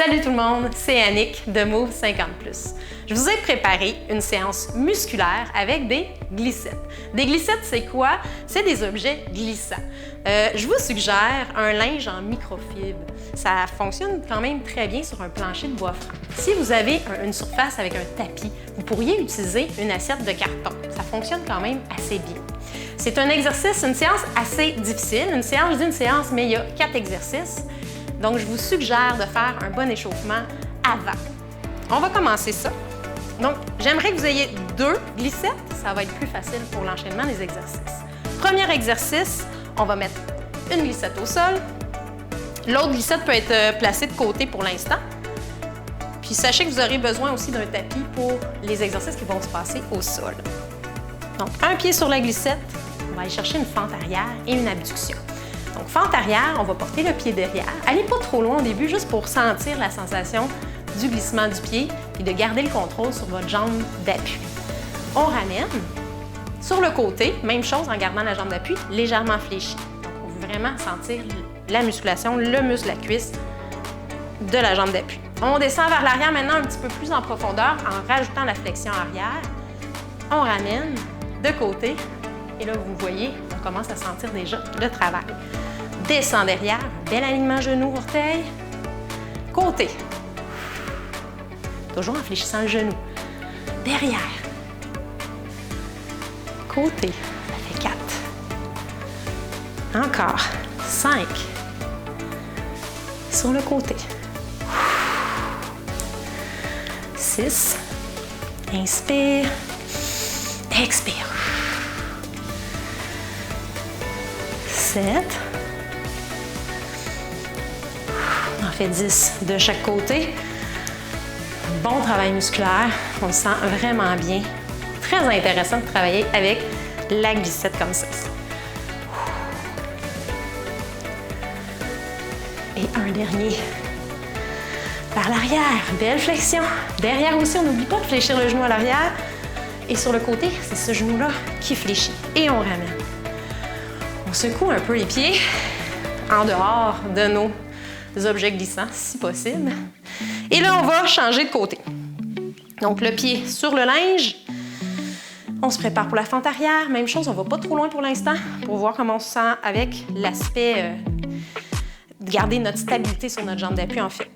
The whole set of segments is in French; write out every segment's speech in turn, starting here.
Salut tout le monde, c'est Annick de Move 50+. Je vous ai préparé une séance musculaire avec des glissettes. Des glissettes, c'est quoi? C'est des objets glissants. Je vous suggère un linge en microfibre. Ça fonctionne quand même très bien sur un plancher de bois franc. Si vous avez une surface avec un tapis, vous pourriez utiliser une assiette de carton. Ça fonctionne quand même assez bien. C'est un exercice, une séance assez difficile. Une séance, je dis une séance, mais il y a 4 exercices. Donc, je vous suggère de faire un bon échauffement avant. On va commencer ça. Donc, j'aimerais que vous ayez 2 glissettes. Ça va être plus facile pour l'enchaînement des exercices. Premier exercice, on va mettre une glissette au sol. L'autre glissette peut être placée de côté pour l'instant. Puis, sachez que vous aurez besoin aussi d'un tapis pour les exercices qui vont se passer au sol. Donc, un pied sur la glissette. On va aller chercher une fente arrière et une abduction. Donc, fente arrière, on va porter le pied derrière. Allez pas trop loin au début, juste pour sentir la sensation du glissement du pied et de garder le contrôle sur votre jambe d'appui. On ramène. Sur le côté, même chose en gardant la jambe d'appui légèrement fléchie. Donc, on veut vraiment sentir la musculation, le muscle, la cuisse de la jambe d'appui. On descend vers l'arrière maintenant un petit peu plus en profondeur en rajoutant la flexion arrière. On ramène de côté. Et là, vous voyez, on commence à sentir déjà le travail. Descend derrière, bel alignement genou-orteil. Côté. Toujours en fléchissant le genou. Derrière. Côté. Ça fait 4. Encore. 5. Sur le côté. 6. Inspire. Expire. 7. On en fait 10 de chaque côté. Bon travail musculaire. On le sent vraiment bien. Très intéressant de travailler avec la glissette comme ça. Et un dernier. Par l'arrière. Belle flexion. Derrière aussi, on n'oublie pas de fléchir le genou à l'arrière. Et sur le côté, c'est ce genou-là qui fléchit. Et on ramène. On secoue un peu les pieds en dehors de nos objets glissants, si possible. Et là, on va changer de côté. Donc, le pied sur le linge. On se prépare pour la fente arrière. Même chose, on ne va pas trop loin pour l'instant pour voir comment on se sent avec l'aspect de garder notre stabilité sur notre jambe d'appui, en fait.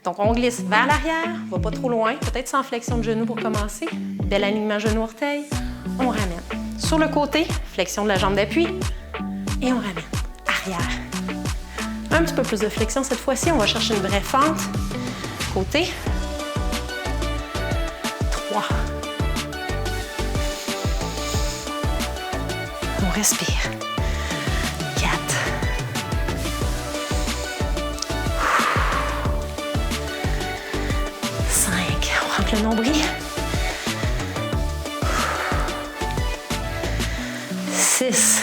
Donc, on glisse vers l'arrière, on ne va pas trop loin, peut-être sans flexion de genou pour commencer. Bel alignement genou-orteil. On ramène. Sur le côté, flexion de la jambe d'appui. Et on ramène. Arrière. Un petit peu plus de flexion cette fois-ci. On va chercher une vraie fente. Côté. 3. On respire. 4. 5. On rentre le nombril. 6.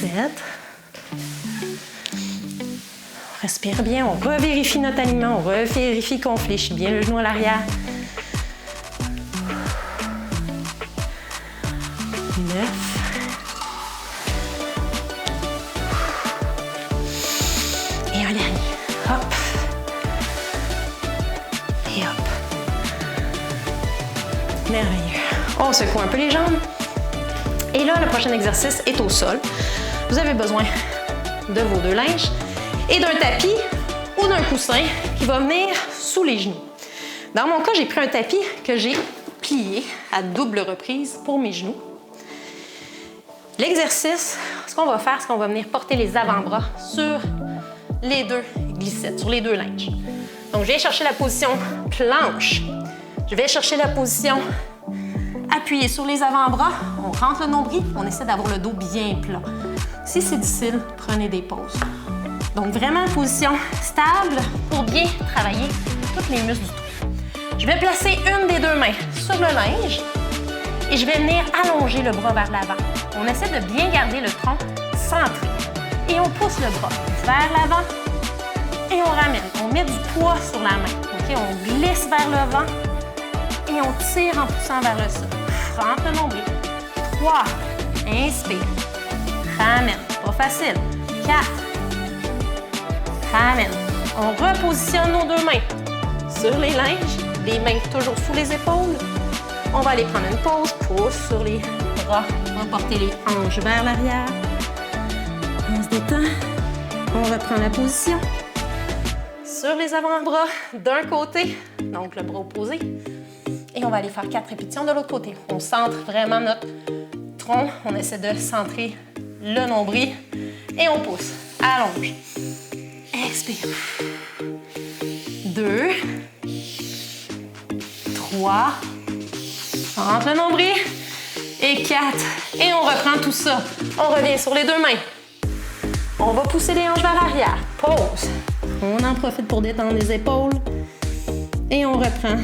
7. On respire bien, on revérifie notre alignement, on revérifie qu'on fléchit bien le genou à l'arrière. 9. Et un dernier. Hop. Et hop. Merveilleux. On secoue un peu les jambes. Et là, le prochain exercice est au sol. Vous avez besoin de vos 2 linges et d'un tapis ou d'un coussin qui va venir sous les genoux. Dans mon cas, j'ai pris un tapis que j'ai plié à double reprise pour mes genoux. L'exercice, ce qu'on va faire, c'est qu'on va venir porter les avant-bras sur les 2 glissettes, sur les 2 linges. Donc, je viens chercher la position planche. Je vais chercher la position appuyée sur les avant-bras. On rentre le nombril, on essaie d'avoir le dos bien plat. Si c'est difficile, prenez des pauses. Donc, vraiment, position stable pour bien travailler tous les muscles du dos. Je vais placer une des 2 mains sur le linge et je vais venir allonger le bras vers l'avant. On essaie de bien garder le tronc centré. Et on pousse le bras vers l'avant et on ramène. On met du poids sur la main. Okay? On glisse vers le vent et on tire en poussant vers le sol. Rentre le nombril. 3. Inspire. Ramène. Pas facile. 4. Ramène. On repositionne nos deux mains sur les linges, les mains toujours sous les épaules. On va aller prendre une pause, pouce sur les bras. On va porter les hanches vers l'arrière. On se détend. On reprend la position. Sur les avant-bras d'un côté, donc le bras opposé. Et on va aller faire 4 répétitions de l'autre côté. On centre vraiment notre tronc. On essaie de centrer le nombril. Et on pousse. Allonge. Expire. 2. 3. Centre le nombril. Et 4. Et on reprend tout ça. On revient sur les deux mains. On va pousser les hanches vers l'arrière. Pause. On en profite pour détendre les épaules. Et on reprend.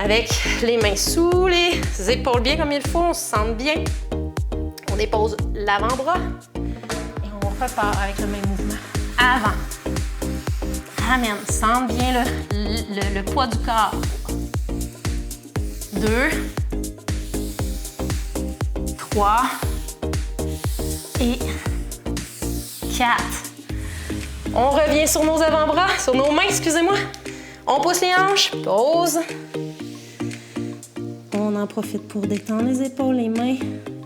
Avec les mains sous les épaules bien comme il faut. On se sent bien. On dépose l'avant-bras. Et on repart avec le même mouvement. Avant. Ramène. Sente bien le poids du corps. 2. 3. Et 4. On revient sur nos avant-bras, sur nos mains, excusez-moi. On pousse les hanches, pause. On en profite pour détendre les épaules, les mains.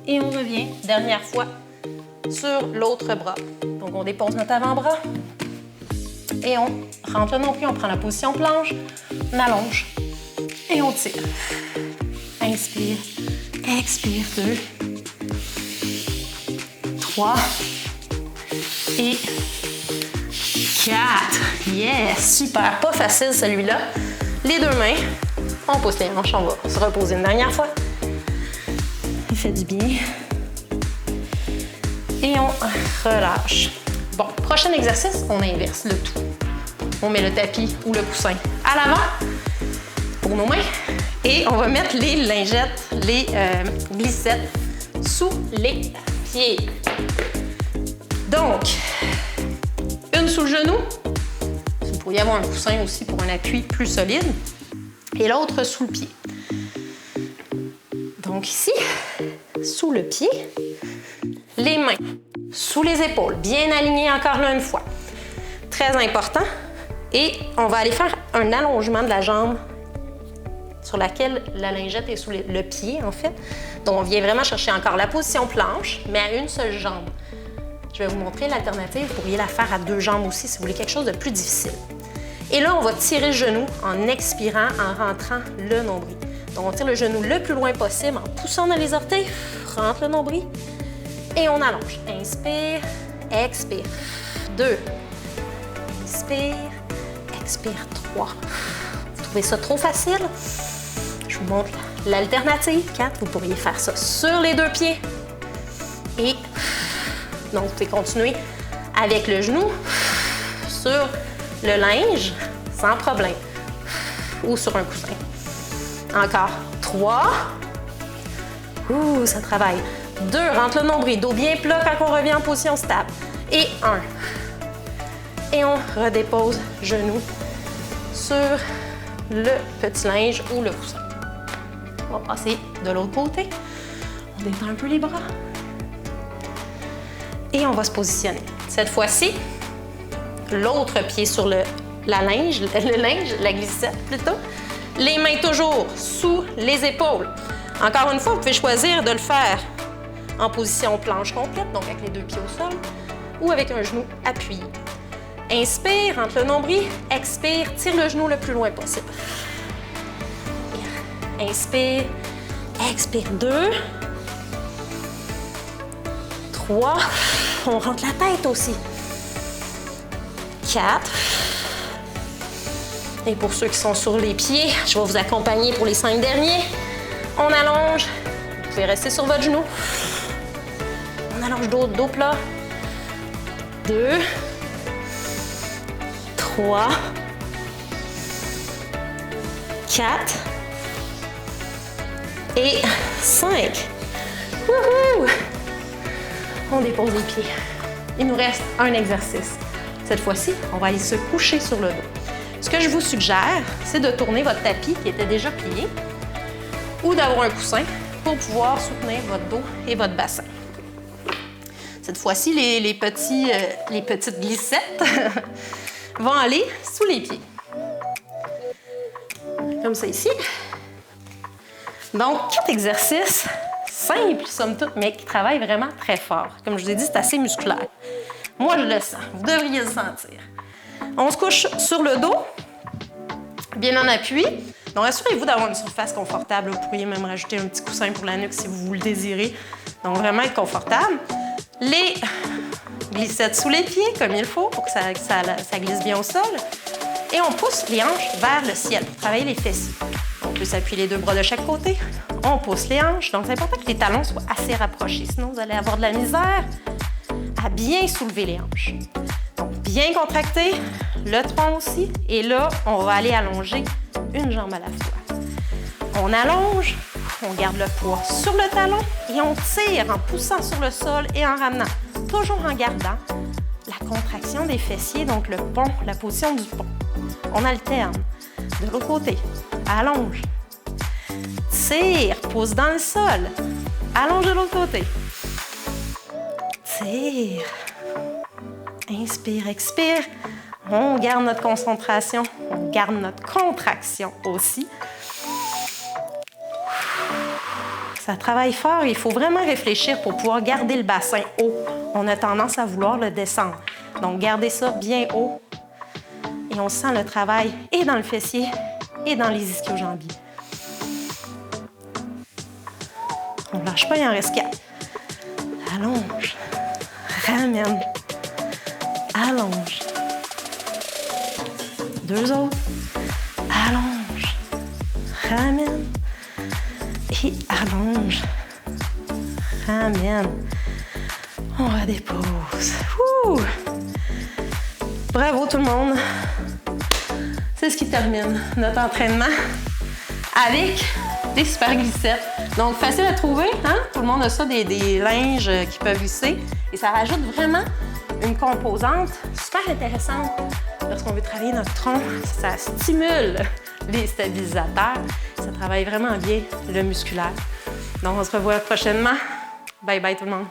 Et on revient, dernière fois, sur l'autre bras. Donc, on dépose notre avant-bras. Et on rentre le nombril, on prend la position planche. On allonge. Et on tire. Inspire. Expire. 2. 3. Et 4. Yes! Super! Pas facile celui-là. Les deux mains. On pousse les hanches. On va se reposer une dernière fois. Ça fait du bien. Et on relâche. Bon, prochain exercice, on inverse le tout. On met le tapis ou le coussin à l'avant pour nos mains. Et on va mettre les lingettes, les glissettes sous les pieds. Donc, une sous le genou. Vous pourriez avoir un coussin aussi pour un appui plus solide. Et l'autre sous le pied. Donc ici, sous le pied, les mains sous les épaules, bien alignées encore là une fois. Très important. Et on va aller faire un allongement de la jambe sur laquelle la lingette est sous le pied, en fait. Donc, on vient vraiment chercher encore la position planche, mais à une seule jambe. Je vais vous montrer l'alternative. Vous pourriez la faire à deux jambes aussi si vous voulez quelque chose de plus difficile. Et là, on va tirer le genou en expirant, en rentrant le nombril. Donc, on tire le genou le plus loin possible en poussant dans les orteils, rentre le nombril et on allonge. Inspire, expire. 2. Inspire, expire. 3. Vous trouvez ça trop facile? Je vous montre l'alternative. 4. Vous pourriez faire ça sur les deux pieds. Et donc, vous pouvez continuer avec le genou sur le linge sans problème ou sur un coussin. Encore 3. Ouh, ça travaille. 2, rentre le nombril, dos bien plat quand on revient en position stable. Et 1. Et on redépose genou sur le petit linge ou le coussin. On va passer de l'autre côté. On détend un peu les bras. Et on va se positionner. Cette fois-ci, l'autre pied sur la glissette plutôt. Les mains toujours sous les épaules. Encore une fois, vous pouvez choisir de le faire en position planche complète, donc avec les deux pieds au sol, ou avec un genou appuyé. Inspire, rentre le nombril. Expire, tire le genou le plus loin possible. Inspire, expire. 2. 3. On rentre la tête aussi. 4. Et pour ceux qui sont sur les pieds, je vais vous accompagner pour les 5 derniers. On allonge. Vous pouvez rester sur votre genou. On allonge dos plat. 2. 3. 4. Et 5. Wouhou! On dépose les pieds. Il nous reste un exercice. Cette fois-ci, on va aller se coucher sur le dos. Ce que je vous suggère, c'est de tourner votre tapis qui était déjà plié ou d'avoir un coussin pour pouvoir soutenir votre dos et votre bassin. Cette fois-ci, les petites glissettes vont aller sous les pieds. Comme ça ici. Donc, 4 exercices simples, somme toute, mais qui travaillent vraiment très fort. Comme je vous ai dit, c'est assez musculaire. Moi, je le sens. Vous devriez le sentir. On se couche sur le dos, bien en appui. Donc, assurez-vous d'avoir une surface confortable. Vous pourriez même rajouter un petit coussin pour la nuque si vous le désirez. Donc, vraiment être confortable. Les glissettes sous les pieds, comme il faut, pour que ça glisse bien au sol. Et on pousse les hanches vers le ciel pour travailler les fessiers. On peut s'appuyer les 2 bras de chaque côté. On pousse les hanches. Donc, c'est important que les talons soient assez rapprochés. Sinon, vous allez avoir de la misère à bien soulever les hanches. Donc, bien contracter, le tronc aussi. Et là, on va aller allonger une jambe à la fois. On allonge, on garde le poids sur le talon et on tire en poussant sur le sol et en ramenant. Toujours en gardant la contraction des fessiers, donc le pont, la position du pont. On alterne. De l'autre côté, allonge. Tire, pousse dans le sol. Allonge de l'autre côté. Tire. Inspire, expire. On garde notre concentration. On garde notre contraction aussi. Ça travaille fort. Il faut vraiment réfléchir pour pouvoir garder le bassin haut. On a tendance à vouloir le descendre. Donc, gardez ça bien haut. Et on sent le travail et dans le fessier et dans les ischio-jambiers. On ne lâche pas, il en reste 4. Allonge. Ramène. Allonge. 2 autres. Allonge. Ramène. Et allonge. Ramène. On redépose. Ouh. Bravo tout le monde! C'est ce qui termine notre entraînement avec des super glissettes. Donc, facile à trouver, hein? Tout le monde a ça, des linges qui peuvent glisser. Et ça rajoute vraiment une composante super intéressante lorsqu'on veut travailler notre tronc. Ça stimule les stabilisateurs. Ça travaille vraiment bien le musculaire. Donc, on se revoit prochainement. Bye bye tout le monde!